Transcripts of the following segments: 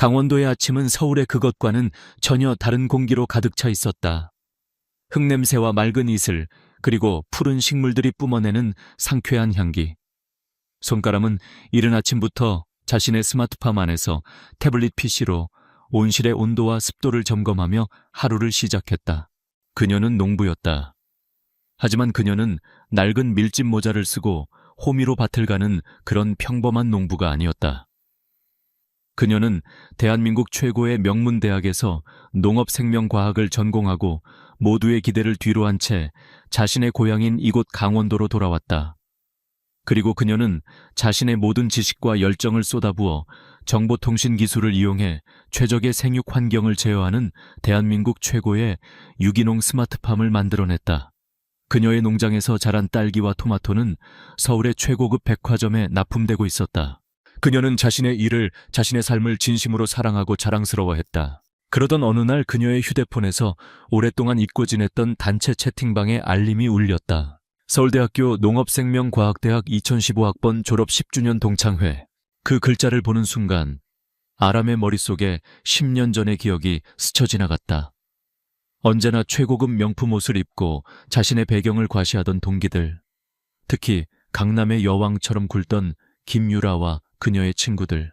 강원도의 아침은 서울의 그것과는 전혀 다른 공기로 가득 차 있었다. 흙냄새와 맑은 이슬, 그리고 푸른 식물들이 뿜어내는 상쾌한 향기. 손가람은 이른 아침부터 자신의 스마트팜 안에서 태블릿 PC로 온실의 온도와 습도를 점검하며 하루를 시작했다. 그녀는 농부였다. 하지만 그녀는 낡은 밀짚 모자를 쓰고 호미로 밭을 가는 그런 평범한 농부가 아니었다. 그녀는 대한민국 최고의 명문대학에서 농업생명과학을 전공하고 모두의 기대를 뒤로 한 채 자신의 고향인 이곳 강원도로 돌아왔다. 그리고 그녀는 자신의 모든 지식과 열정을 쏟아부어 정보통신 기술을 이용해 최적의 생육 환경을 제어하는 대한민국 최고의 유기농 스마트팜을 만들어냈다. 그녀의 농장에서 자란 딸기와 토마토는 서울의 최고급 백화점에 납품되고 있었다. 그녀는 자신의 일을, 자신의 삶을 진심으로 사랑하고 자랑스러워했다. 그러던 어느 날 그녀의 휴대폰에서 오랫동안 잊고 지냈던 단체 채팅방에 알림이 울렸다. 서울대학교 농업생명과학대학 2015학번 졸업 10주년 동창회. 그 글자를 보는 순간 아람의 머릿속에 10년 전의 기억이 스쳐 지나갔다. 언제나 최고급 명품 옷을 입고 자신의 배경을 과시하던 동기들, 특히 강남의 여왕처럼 굴던 김유라와 그녀의 친구들.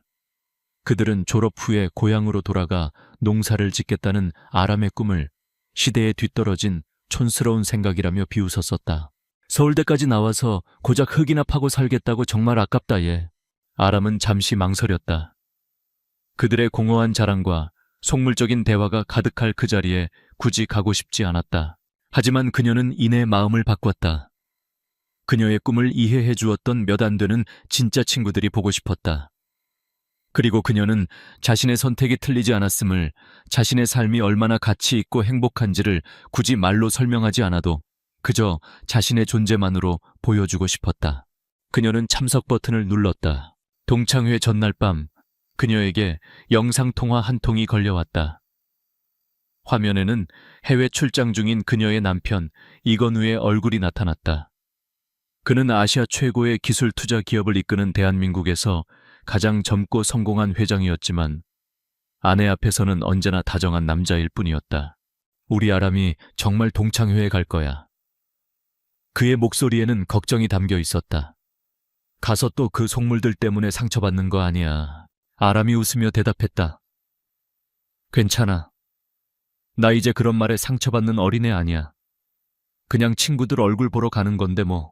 그들은 졸업 후에 고향으로 돌아가 농사를 짓겠다는 아람의 꿈을 시대에 뒤떨어진 촌스러운 생각이라며 비웃었었다. 서울대까지 나와서 고작 흙이나 파고 살겠다고 정말 아깝다 얘. 아람은 잠시 망설였다. 그들의 공허한 자랑과 속물적인 대화가 가득할 그 자리에 굳이 가고 싶지 않았다. 하지만 그녀는 이내 마음을 바꿨다. 그녀의 꿈을 이해해 주었던 몇 안 되는 진짜 친구들이 보고 싶었다. 그리고 그녀는 자신의 선택이 틀리지 않았음을, 자신의 삶이 얼마나 가치 있고 행복한지를 굳이 말로 설명하지 않아도 그저 자신의 존재만으로 보여주고 싶었다. 그녀는 참석 버튼을 눌렀다. 동창회 전날 밤 그녀에게 영상통화 한 통이 걸려왔다. 화면에는 해외 출장 중인 그녀의 남편 이건우의 얼굴이 나타났다. 그는 아시아 최고의 기술 투자 기업을 이끄는 대한민국에서 가장 젊고 성공한 회장이었지만 아내 앞에서는 언제나 다정한 남자일 뿐이었다. 우리 아람이 정말 동창회에 갈 거야. 그의 목소리에는 걱정이 담겨 있었다. 가서 또 그 속물들 때문에 상처받는 거 아니야. 아람이 웃으며 대답했다. 괜찮아. 나 이제 그런 말에 상처받는 어린애 아니야. 그냥 친구들 얼굴 보러 가는 건데 뭐.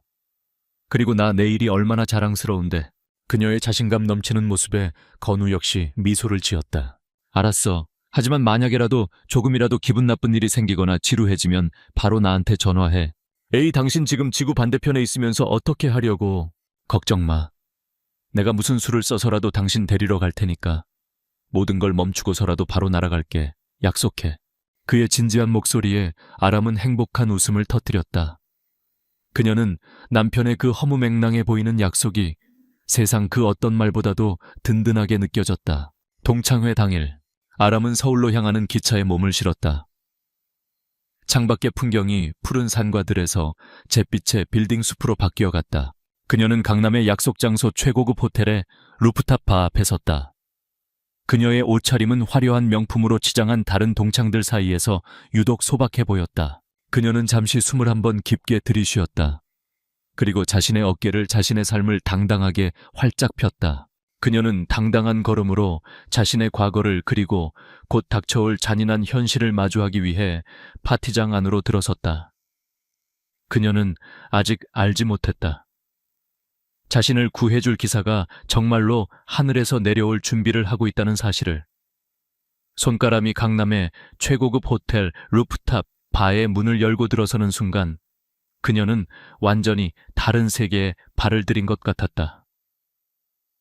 그리고 나 내일이 얼마나 자랑스러운데. 그녀의 자신감 넘치는 모습에 건우 역시 미소를 지었다. 알았어. 하지만 만약에라도 조금이라도 기분 나쁜 일이 생기거나 지루해지면 바로 나한테 전화해. 에이, 당신 지금 지구 반대편에 있으면서 어떻게 하려고. 걱정 마. 내가 무슨 수를 써서라도 당신 데리러 갈 테니까. 모든 걸 멈추고서라도 바로 날아갈게. 약속해. 그의 진지한 목소리에 아람은 행복한 웃음을 터뜨렸다. 그녀는 남편의 그 허무맹랑해 보이는 약속이 세상 그 어떤 말보다도 든든하게 느껴졌다. 동창회 당일, 아람은 서울로 향하는 기차에 몸을 실었다. 창밖의 풍경이 푸른 산과 들에서 잿빛의 빌딩 숲으로 바뀌어갔다. 그녀는 강남의 약속 장소 최고급 호텔의 루프탑 바 앞에 섰다. 그녀의 옷차림은 화려한 명품으로 치장한 다른 동창들 사이에서 유독 소박해 보였다. 그녀는 잠시 숨을 한번 깊게 들이쉬었다. 그리고 자신의 어깨를, 자신의 삶을 당당하게 활짝 폈다. 그녀는 당당한 걸음으로 자신의 과거를, 그리고 곧 닥쳐올 잔인한 현실을 마주하기 위해 파티장 안으로 들어섰다. 그녀는 아직 알지 못했다. 자신을 구해줄 기사가 정말로 하늘에서 내려올 준비를 하고 있다는 사실을. 손가람이 강남의 최고급 호텔 루프탑 바의 문을 열고 들어서는 순간 그녀는 완전히 다른 세계에 발을 들인 것 같았다.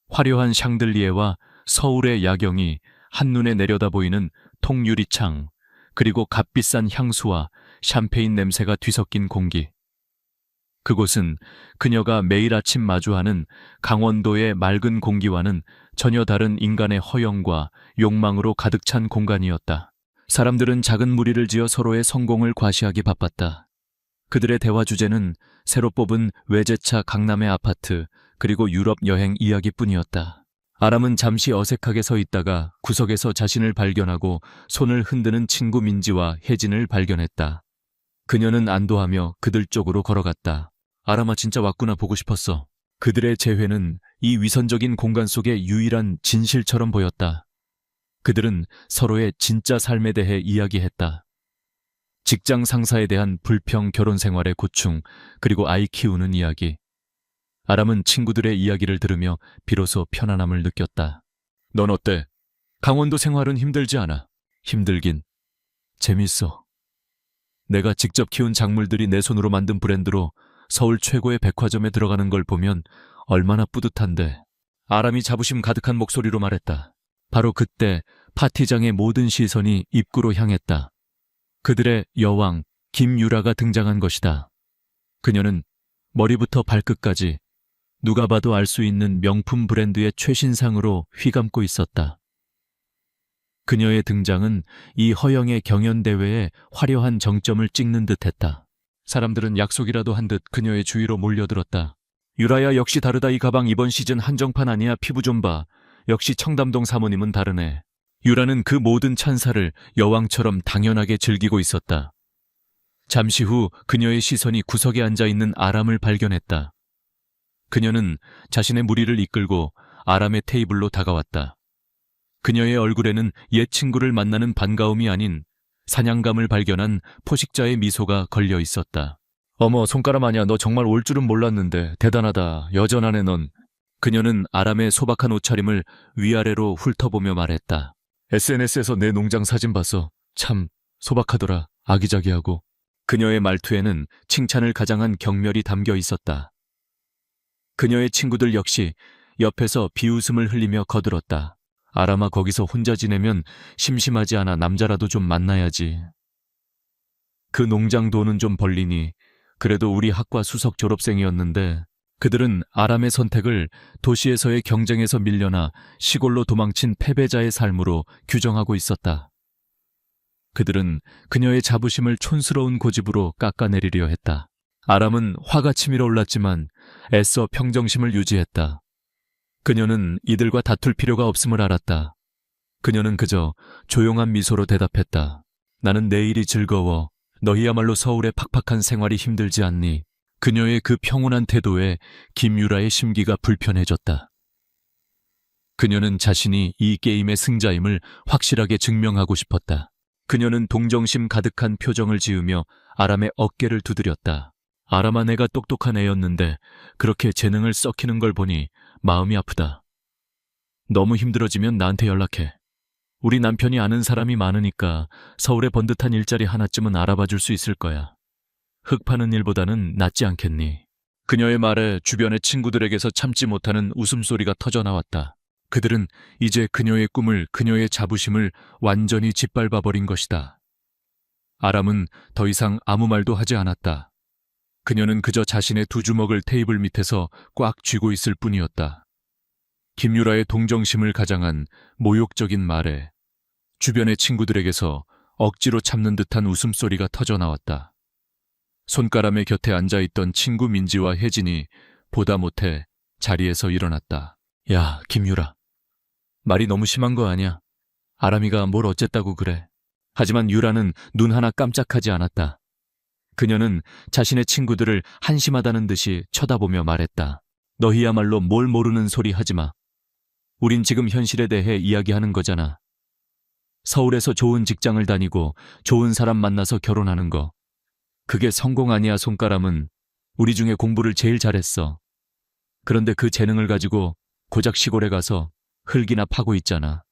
화려한 샹들리에와 서울의 야경이 한눈에 내려다 보이는 통유리창, 그리고 값비싼 향수와 샴페인 냄새가 뒤섞인 공기. 그곳은 그녀가 매일 아침 마주하는 강원도의 맑은 공기와는 전혀 다른 인간의 허영과 욕망으로 가득 찬 공간이었다. 사람들은 작은 무리를 지어 서로의 성공을 과시하기 바빴다. 그들의 대화 주제는 새로 뽑은 외제차 강남의 아파트, 그리고 유럽 여행 이야기뿐이었다. 아람은 잠시 어색하게 서 있다가 구석에서 자신을 발견하고 손을 흔드는 친구 민지와 혜진을 발견했다. 그녀는 안도하며 그들 쪽으로 걸어갔다. 아람아, 진짜 왔구나. 보고 싶었어. 그들의 재회는 이 위선적인 공간 속의 유일한 진실처럼 보였다. 그들은 서로의 진짜 삶에 대해 이야기했다. 직장 상사에 대한 불평, 결혼 생활의 고충, 그리고 아이 키우는 이야기. 아람은 친구들의 이야기를 들으며 비로소 편안함을 느꼈다. 넌 어때? 강원도 생활은 힘들지 않아? 힘들긴. 재밌어. 내가 직접 키운 작물들이 내 손으로 만든 브랜드로 서울 최고의 백화점에 들어가는 걸 보면 얼마나 뿌듯한데. 아람이 자부심 가득한 목소리로 말했다. 바로 그때 파티장의 모든 시선이 입구로 향했다. 그들의 여왕 김유라가 등장한 것이다. 그녀는 머리부터 발끝까지 누가 봐도 알 수 있는 명품 브랜드의 최신상으로 휘감고 있었다. 그녀의 등장은 이 허영의 경연대회에 화려한 정점을 찍는 듯했다. 사람들은 약속이라도 한 듯 그녀의 주위로 몰려들었다. 유라야, 역시 다르다. 이 가방 이번 시즌 한정판 아니야. 피부 좀 봐. 역시 청담동 사모님은 다르네. 유라는 그 모든 찬사를 여왕처럼 당연하게 즐기고 있었다. 잠시 후 그녀의 시선이 구석에 앉아있는 아람을 발견했다. 그녀는 자신의 무리를 이끌고 아람의 테이블로 다가왔다. 그녀의 얼굴에는 옛 친구를 만나는 반가움이 아닌 사냥감을 발견한 포식자의 미소가 걸려 있었다. 어머, 손가락 아니야. 너 정말 올 줄은 몰랐는데 대단하다. 여전하네 넌. 그녀는 아람의 소박한 옷차림을 위아래로 훑어보며 말했다. SNS에서 내 농장 사진 봤어. 참 소박하더라. 아기자기하고. 그녀의 말투에는 칭찬을 가장한 경멸이 담겨 있었다. 그녀의 친구들 역시 옆에서 비웃음을 흘리며 거들었다. 아람아, 거기서 혼자 지내면 심심하지 않아. 남자라도 좀 만나야지. 그 농장 돈은 좀 벌리니 그래도 우리 학과 수석 졸업생이었는데. 그들은 아람의 선택을 도시에서의 경쟁에서 밀려나 시골로 도망친 패배자의 삶으로 규정하고 있었다. 그들은 그녀의 자부심을 촌스러운 고집으로 깎아내리려 했다. 아람은 화가 치밀어 올랐지만 애써 평정심을 유지했다. 그녀는 이들과 다툴 필요가 없음을 알았다. 그녀는 그저 조용한 미소로 대답했다. 나는 내일이 즐거워. 너희야말로 서울의 팍팍한 생활이 힘들지 않니? 그녀의 그 평온한 태도에 김유라의 심기가 불편해졌다. 그녀는 자신이 이 게임의 승자임을 확실하게 증명하고 싶었다. 그녀는 동정심 가득한 표정을 지으며 아람의 어깨를 두드렸다. 아람아, 내가 똑똑한 애였는데 그렇게 재능을 썩히는 걸 보니 마음이 아프다. 너무 힘들어지면 나한테 연락해. 우리 남편이 아는 사람이 많으니까 서울에 번듯한 일자리 하나쯤은 알아봐 줄 수 있을 거야. 흙 파는 일보다는 낫지 않겠니? 그녀의 말에 주변의 친구들에게서 참지 못하는 웃음소리가 터져나왔다. 그들은 이제 그녀의 꿈을, 그녀의 자부심을 완전히 짓밟아버린 것이다. 아람은 더 이상 아무 말도 하지 않았다. 그녀는 그저 자신의 두 주먹을 테이블 밑에서 꽉 쥐고 있을 뿐이었다. 김유라의 동정심을 가장한 모욕적인 말에 주변의 친구들에게서 억지로 참는 듯한 웃음소리가 터져나왔다. 손가람의 곁에 앉아있던 친구 민지와 혜진이 보다 못해 자리에서 일어났다. 야, 김유라. 말이 너무 심한 거 아니야? 아람이가 뭘 어쨌다고 그래. 하지만 유라는 눈 하나 깜짝하지 않았다. 그녀는 자신의 친구들을 한심하다는 듯이 쳐다보며 말했다. 너희야말로 뭘 모르는 소리 하지 마. 우린 지금 현실에 대해 이야기하는 거잖아. 서울에서 좋은 직장을 다니고 좋은 사람 만나서 결혼하는 거. 그게 성공 아니야. 손가람은 우리 중에 공부를 제일 잘했어. 그런데 그 재능을 가지고 고작 시골에 가서 흙이나 파고 있잖아.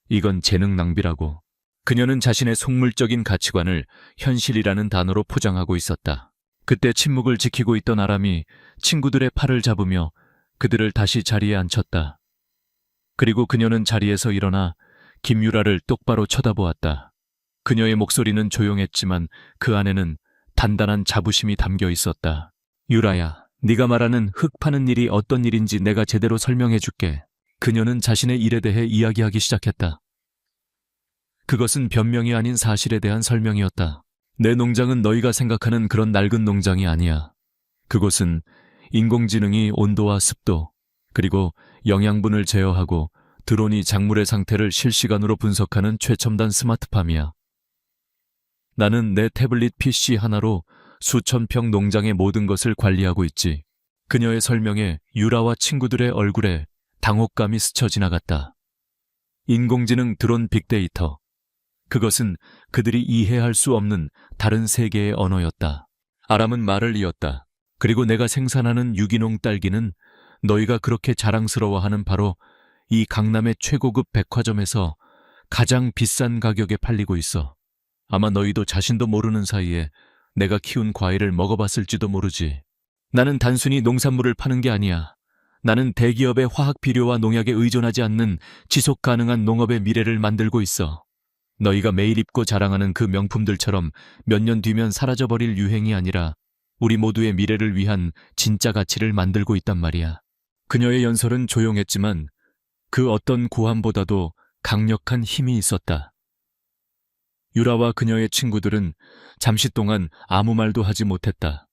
이건 재능 낭비라고. 그녀는 자신의 속물적인 가치관을 현실이라는 단어로 포장하고 있었다. 그때 침묵을 지키고 있던 아람이 친구들의 팔을 잡으며 그들을 다시 자리에 앉혔다. 그리고 그녀는 자리에서 일어나 김유라를 똑바로 쳐다보았다. 그녀의 목소리는 조용했지만 그 안에는 단단한 자부심이 담겨 있었다. 유라야, 네가 말하는 흙 파는 일이 어떤 일인지 내가 제대로 설명해 줄게. 그녀는 자신의 일에 대해 이야기하기 시작했다. 그것은 변명이 아닌 사실에 대한 설명이었다. 내 농장은 너희가 생각하는 그런 낡은 농장이 아니야. 그곳은 인공지능이 온도와 습도, 그리고 영양분을 제어하고 드론이 작물의 상태를 실시간으로 분석하는 최첨단 스마트팜이야. 나는 내 태블릿 PC 하나로 수천 평 농장의 모든 것을 관리하고 있지. 그녀의 설명에 유라와 친구들의 얼굴에 당혹감이 스쳐 지나갔다. 인공지능 드론 빅데이터. 그것은 그들이 이해할 수 없는 다른 세계의 언어였다. 아람은 말을 이었다. 그리고 내가 생산하는 유기농 딸기는 너희가 그렇게 자랑스러워하는 바로 이 강남의 최고급 백화점에서 가장 비싼 가격에 팔리고 있어. 아마 너희도 자신도 모르는 사이에 내가 키운 과일을 먹어봤을지도 모르지. 나는 단순히 농산물을 파는 게 아니야. 나는 대기업의 화학 비료와 농약에 의존하지 않는 지속 가능한 농업의 미래를 만들고 있어. 너희가 매일 입고 자랑하는 그 명품들처럼 몇 년 뒤면 사라져버릴 유행이 아니라 우리 모두의 미래를 위한 진짜 가치를 만들고 있단 말이야. 그녀의 연설은 조용했지만 그 어떤 고함보다도 강력한 힘이 있었다. 유라와 그녀의 친구들은 잠시 동안 아무 말도 하지 못했다.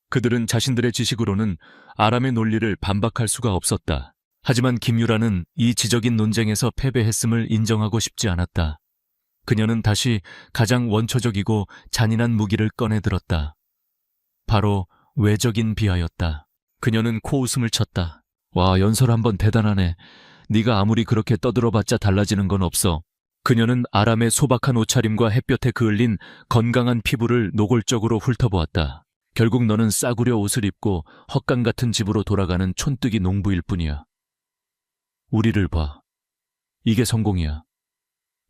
그들은 자신들의 지식으로는 아람의 논리를 반박할 수가 없었다. 하지만 김유라는 이 지적인 논쟁에서 패배했음을 인정하고 싶지 않았다. 그녀는 다시 가장 원초적이고 잔인한 무기를 꺼내들었다. 바로 외적인 비하였다. 그녀는 코웃음을 쳤다. 와, 연설 한번 대단하네. 네가 아무리 그렇게 떠들어봤자 달라지는 건 없어. 그녀는 아람의 소박한 옷차림과 햇볕에 그을린 건강한 피부를 노골적으로 훑어보았다. 결국 너는 싸구려 옷을 입고 헛간 같은 집으로 돌아가는 촌뜨기 농부일 뿐이야. 우리를 봐. 이게 성공이야.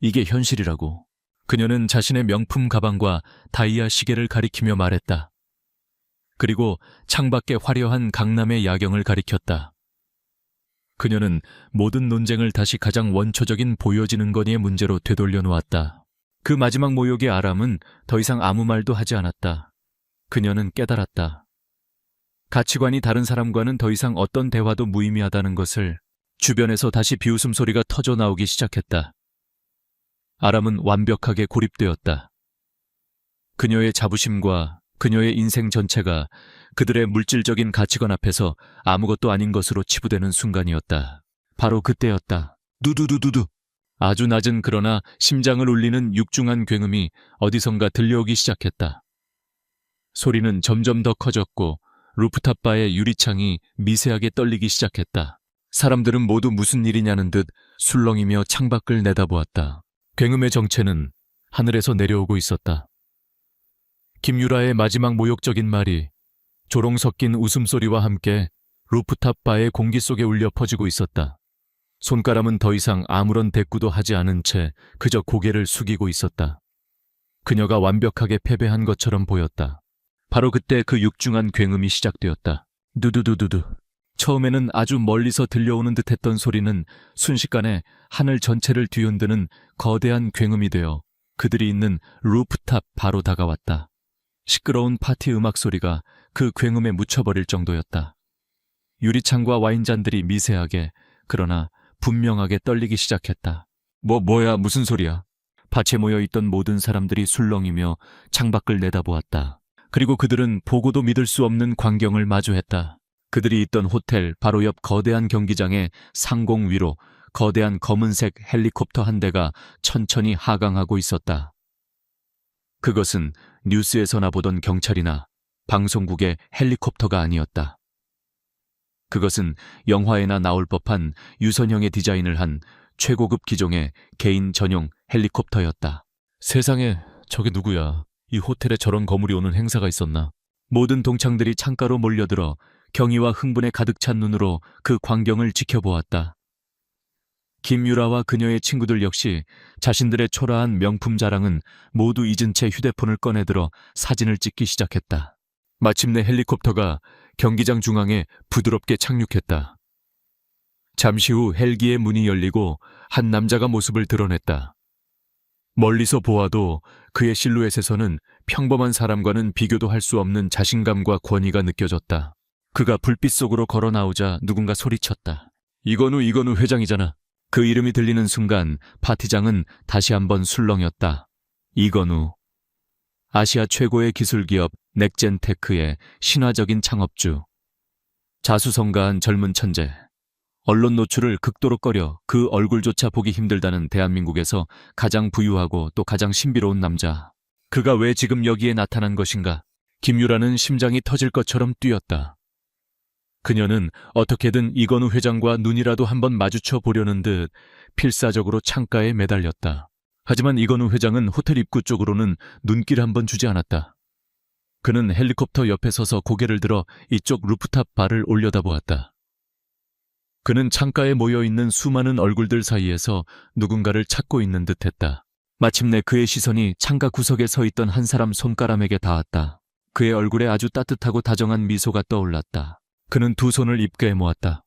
이게 현실이라고. 그녀는 자신의 명품 가방과 다이아 시계를 가리키며 말했다. 그리고 창밖의 화려한 강남의 야경을 가리켰다. 그녀는 모든 논쟁을 다시 가장 원초적인 보여지는 거니의 문제로 되돌려 놓았다. 그 마지막 모욕의 아람은 더 이상 아무 말도 하지 않았다. 그녀는 깨달았다. 가치관이 다른 사람과는 더 이상 어떤 대화도 무의미하다는 것을. 주변에서 다시 비웃음 소리가 터져 나오기 시작했다. 아람은 완벽하게 고립되었다. 그녀의 자부심과 그녀의 인생 전체가 그들의 물질적인 가치관 앞에서 아무것도 아닌 것으로 치부되는 순간이었다. 바로 그때였다. 두두두두두. 아주 낮은 그러나 심장을 울리는 육중한 굉음이 어디선가 들려오기 시작했다. 소리는 점점 더 커졌고 루프탑 바의 유리창이 미세하게 떨리기 시작했다. 사람들은 모두 무슨 일이냐는 듯 술렁이며 창밖을 내다보았다. 굉음의 정체는 하늘에서 내려오고 있었다. 김유라의 마지막 모욕적인 말이 조롱 섞인 웃음소리와 함께 루프탑 바의 공기 속에 울려 퍼지고 있었다. 손가락은 더 이상 아무런 대꾸도 하지 않은 채 그저 고개를 숙이고 있었다. 그녀가 완벽하게 패배한 것처럼 보였다. 바로 그때 그 육중한 굉음이 시작되었다. 두두두두두. 처음에는 아주 멀리서 들려오는 듯했던 소리는 순식간에 하늘 전체를 뒤흔드는 거대한 굉음이 되어 그들이 있는 루프탑 바로 다가왔다. 시끄러운 파티 음악 소리가 그 굉음에 묻혀버릴 정도였다. 유리창과 와인잔들이 미세하게 그러나 분명하게 떨리기 시작했다. 뭐야 무슨 소리야? 밭에 모여있던 모든 사람들이 술렁이며 창밖을 내다보았다. 그리고 그들은 보고도 믿을 수 없는 광경을 마주했다. 그들이 있던 호텔 바로 옆 거대한 경기장의 상공 위로 거대한 검은색 헬리콥터 한 대가 천천히 하강하고 있었다. 그것은 뉴스에서나 보던 경찰이나 방송국의 헬리콥터가 아니었다. 그것은 영화에나 나올 법한 유선형의 디자인을 한 최고급 기종의 개인 전용 헬리콥터였다. 세상에, 저게 누구야? 이 호텔에 저런 거물이 오는 행사가 있었나? 모든 동창들이 창가로 몰려들어 경의와 흥분에 가득 찬 눈으로 그 광경을 지켜보았다. 김유라와 그녀의 친구들 역시 자신들의 초라한 명품 자랑은 모두 잊은 채 휴대폰을 꺼내들어 사진을 찍기 시작했다. 마침내 헬리콥터가 경기장 중앙에 부드럽게 착륙했다. 잠시 후 헬기의 문이 열리고 한 남자가 모습을 드러냈다. 멀리서 보아도 그의 실루엣에서는 평범한 사람과는 비교도 할 수 없는 자신감과 권위가 느껴졌다. 그가 불빛 속으로 걸어 나오자 누군가 소리쳤다. 이건우 회장이잖아. 그 이름이 들리는 순간 파티장은 다시 한번 술렁였다. 이건우. 아시아 최고의 기술기업 넥젠테크의 신화적인 창업주. 자수성가한 젊은 천재. 언론 노출을 극도로 꺼려 그 얼굴조차 보기 힘들다는 대한민국에서 가장 부유하고 또 가장 신비로운 남자. 그가 왜 지금 여기에 나타난 것인가? 김유라는 심장이 터질 것처럼 뛰었다. 그녀는 어떻게든 이건우 회장과 눈이라도 한번 마주쳐 보려는 듯 필사적으로 창가에 매달렸다. 하지만 이건우 회장은 호텔 입구 쪽으로는 눈길 한번 주지 않았다. 그는 헬리콥터 옆에 서서 고개를 들어 이쪽 루프탑 바를 올려다보았다. 그는 창가에 모여있는 수많은 얼굴들 사이에서 누군가를 찾고 있는 듯했다. 마침내 그의 시선이 창가 구석에 서 있던 한 사람 손가락에게 닿았다. 그의 얼굴에 아주 따뜻하고 다정한 미소가 떠올랐다. 그는 두 손을 입가에 모았다.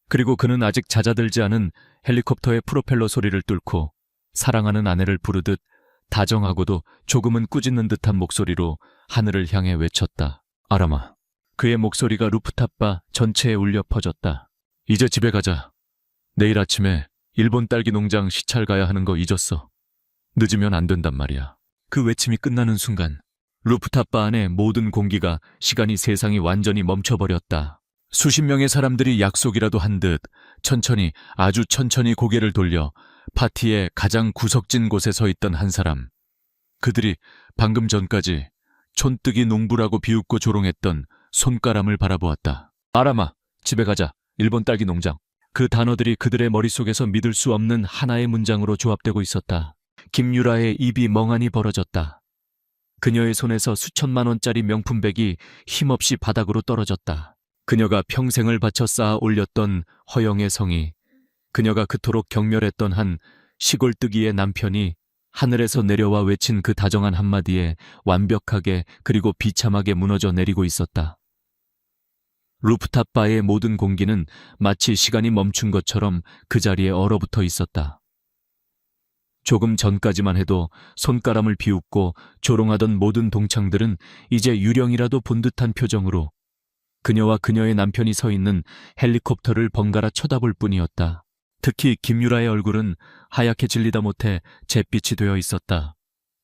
그리고 그는 아직 잦아들지 않은 헬리콥터의 프로펠러 소리를 뚫고 사랑하는 아내를 부르듯 다정하고도 조금은 꾸짖는 듯한 목소리로 하늘을 향해 외쳤다. 아람아. 그의 목소리가 루프탑바 전체에 울려 퍼졌다. 이제 집에 가자. 내일 아침에 일본 딸기 농장 시찰 가야 하는 거 잊었어. 늦으면 안 된단 말이야. 그 외침이 끝나는 순간 루프탑바 안의 모든 공기가 시간이 세상이 완전히 멈춰버렸다. 수십 명의 사람들이 약속이라도 한 듯 천천히 아주 천천히 고개를 돌려 파티의 가장 구석진 곳에 서 있던 한 사람. 그들이 방금 전까지 촌뜨기 농부라고 비웃고 조롱했던 손가람을 바라보았다. 아람아, 집에 가자. 일본 딸기 농장. 그 단어들이 그들의 머릿속에서 믿을 수 없는 하나의 문장으로 조합되고 있었다. 김유라의 입이 멍하니 벌어졌다. 그녀의 손에서 수천만 원짜리 명품백이 힘없이 바닥으로 떨어졌다. 그녀가 평생을 바쳐 쌓아 올렸던 허영의 성이, 그녀가 그토록 경멸했던 한 시골뜨기의 남편이 하늘에서 내려와 외친 그 다정한 한마디에 완벽하게 그리고 비참하게 무너져 내리고 있었다. 루프탑 바의 모든 공기는 마치 시간이 멈춘 것처럼 그 자리에 얼어붙어 있었다. 조금 전까지만 해도 손가락을 비웃고 조롱하던 모든 동창들은 이제 유령이라도 본 듯한 표정으로 그녀와 그녀의 남편이 서 있는 헬리콥터를 번갈아 쳐다볼 뿐이었다. 특히 김유라의 얼굴은 하얗게 질리다 못해 잿빛이 되어 있었다.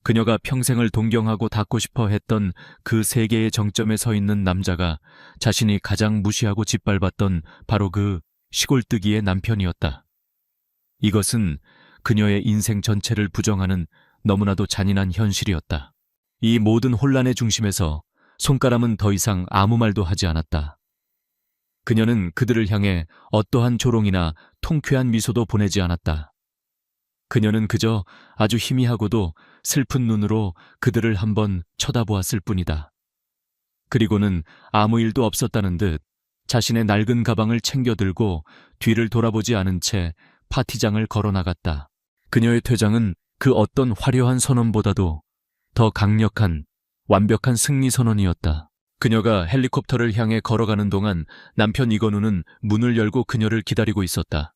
그녀가 평생을 동경하고 닿고 싶어 했던 그 세계의 정점에 서 있는 남자가 자신이 가장 무시하고 짓밟았던 바로 그 시골뜨기의 남편이었다. 이것은 그녀의 인생 전체를 부정하는 너무나도 잔인한 현실이었다. 이 모든 혼란의 중심에서 손가람은 더 이상 아무 말도 하지 않았다. 그녀는 그들을 향해 어떠한 조롱이나 통쾌한 미소도 보내지 않았다. 그녀는 그저 아주 희미하고도 슬픈 눈으로 그들을 한번 쳐다보았을 뿐이다. 그리고는 아무 일도 없었다는 듯 자신의 낡은 가방을 챙겨 들고 뒤를 돌아보지 않은 채 파티장을 걸어나갔다. 그녀의 퇴장은 그 어떤 화려한 선언보다도 더 강력한 완벽한 승리 선언이었다. 그녀가 헬리콥터를 향해 걸어가는 동안 남편 이건우는 문을 열고 그녀를 기다리고 있었다.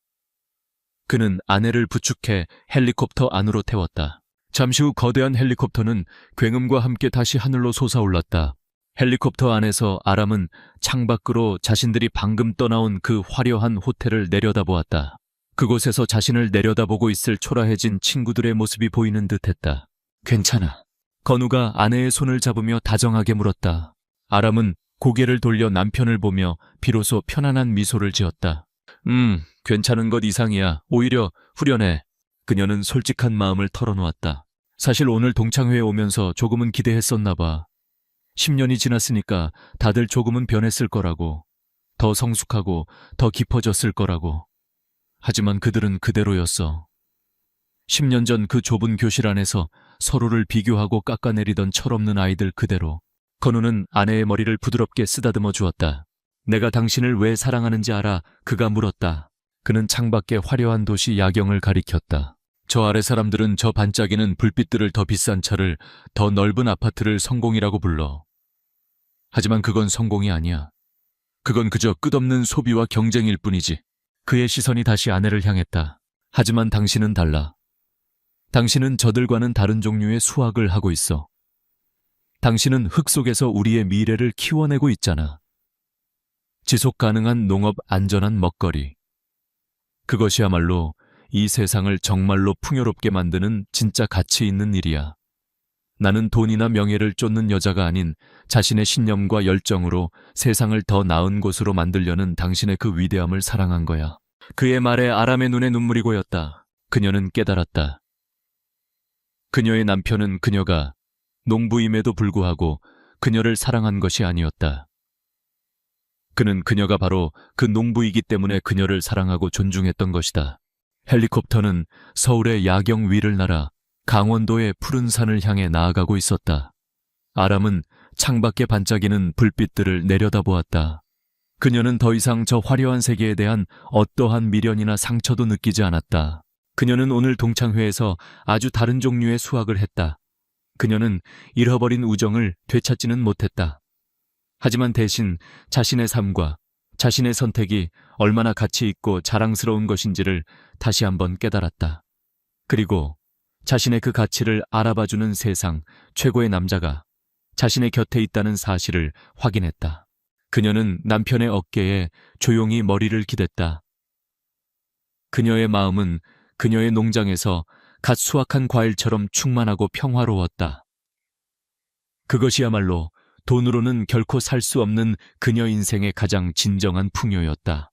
그는 아내를 부축해 헬리콥터 안으로 태웠다. 잠시 후 거대한 헬리콥터는 굉음과 함께 다시 하늘로 솟아올랐다. 헬리콥터 안에서 아람은 창밖으로 자신들이 방금 떠나온 그 화려한 호텔을 내려다보았다. 그곳에서 자신을 내려다보고 있을 초라해진 친구들의 모습이 보이는 듯했다. 괜찮아. 건우가 아내의 손을 잡으며 다정하게 물었다. 아람은 고개를 돌려 남편을 보며 비로소 편안한 미소를 지었다. 괜찮은 것 이상이야. 오히려 후련해. 그녀는 솔직한 마음을 털어놓았다. 사실 오늘 동창회에 오면서 조금은 기대했었나 봐. 10년이 지났으니까 다들 조금은 변했을 거라고. 더 성숙하고 더 깊어졌을 거라고. 하지만 그들은 그대로였어. 10년 전 그 좁은 교실 안에서 서로를 비교하고 깎아내리던 철없는 아이들 그대로. 건우는 아내의 머리를 부드럽게 쓰다듬어 주었다. 내가 당신을 왜 사랑하는지 알아? 그가 물었다. 그는 창밖의 화려한 도시 야경을 가리켰다. 저 아래 사람들은 저 반짝이는 불빛들을 더 비싼 차를, 더 넓은 아파트를 성공이라고 불러. 하지만 그건 성공이 아니야. 그건 그저 끝없는 소비와 경쟁일 뿐이지. 그의 시선이 다시 아내를 향했다. 하지만 당신은 달라. 당신은 저들과는 다른 종류의 수학을 하고 있어. 당신은 흙 속에서 우리의 미래를 키워내고 있잖아. 지속 가능한 농업 안전한 먹거리. 그것이야말로 이 세상을 정말로 풍요롭게 만드는 진짜 가치 있는 일이야. 나는 돈이나 명예를 쫓는 여자가 아닌 자신의 신념과 열정으로 세상을 더 나은 곳으로 만들려는 당신의 그 위대함을 사랑한 거야. 그의 말에 아람의 눈에 눈물이 고였다. 그녀는 깨달았다. 그녀의 남편은 그녀가 농부임에도 불구하고 그녀를 사랑한 것이 아니었다. 그는 그녀가 바로 그 농부이기 때문에 그녀를 사랑하고 존중했던 것이다. 헬리콥터는 서울의 야경 위를 날아 강원도의 푸른 산을 향해 나아가고 있었다. 아람은 창밖에 반짝이는 불빛들을 내려다보았다. 그녀는 더 이상 저 화려한 세계에 대한 어떠한 미련이나 상처도 느끼지 않았다. 그녀는 오늘 동창회에서 아주 다른 종류의 수학을 했다. 그녀는 잃어버린 우정을 되찾지는 못했다. 하지만 대신 자신의 삶과 자신의 선택이 얼마나 가치 있고 자랑스러운 것인지를 다시 한번 깨달았다. 그리고 자신의 그 가치를 알아봐주는 세상 최고의 남자가 자신의 곁에 있다는 사실을 확인했다. 그녀는 남편의 어깨에 조용히 머리를 기댔다. 그녀의 마음은 그녀의 농장에서 갓 수확한 과일처럼 충만하고 평화로웠다. 그것이야말로 돈으로는 결코 살 수 없는 그녀 인생의 가장 진정한 풍요였다.